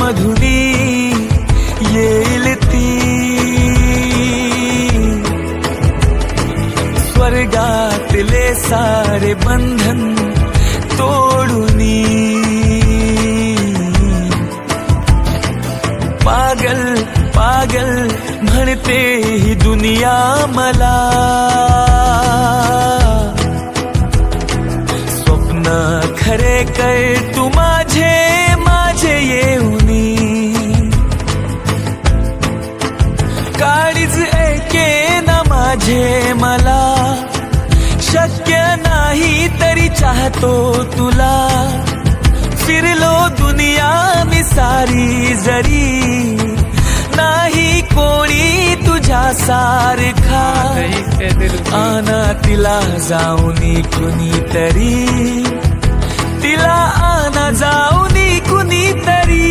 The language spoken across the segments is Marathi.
मधुनी येईल ती, स्वर्गातले सारे बंधन तोडुनी, पागल पागल म्हणते ही दुनिया मला, स्वप्न खरे कर तू माझे माझे येऊनी, काळीज ऐके ना माझे मला, शक्य नाही तरी चाहतो तुला, फिरलो दुनिया मी सारी जरी, नाही कोणी तुझ्या सारखा, आना तिला जाऊनी कुणीतरी, तिला आना जाऊनी कुणीतरी,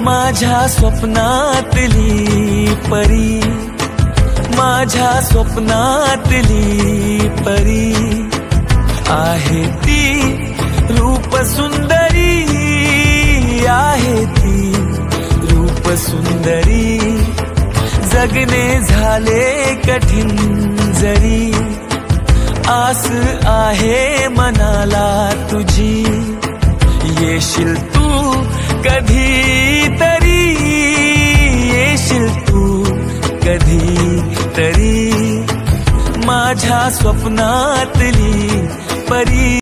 माझ्या स्वप्नातली परी, माझ्या स्वप्नातली परी, आहे ती रूप सुंदरी, आहे ती रूप सुंदरी, जगणे झाले कठीण जरी, आस आहे मनाला तुझी, येशील तू कधी तरी, येशील तू कधी तरी, माझ्या स्वप्नातली परी.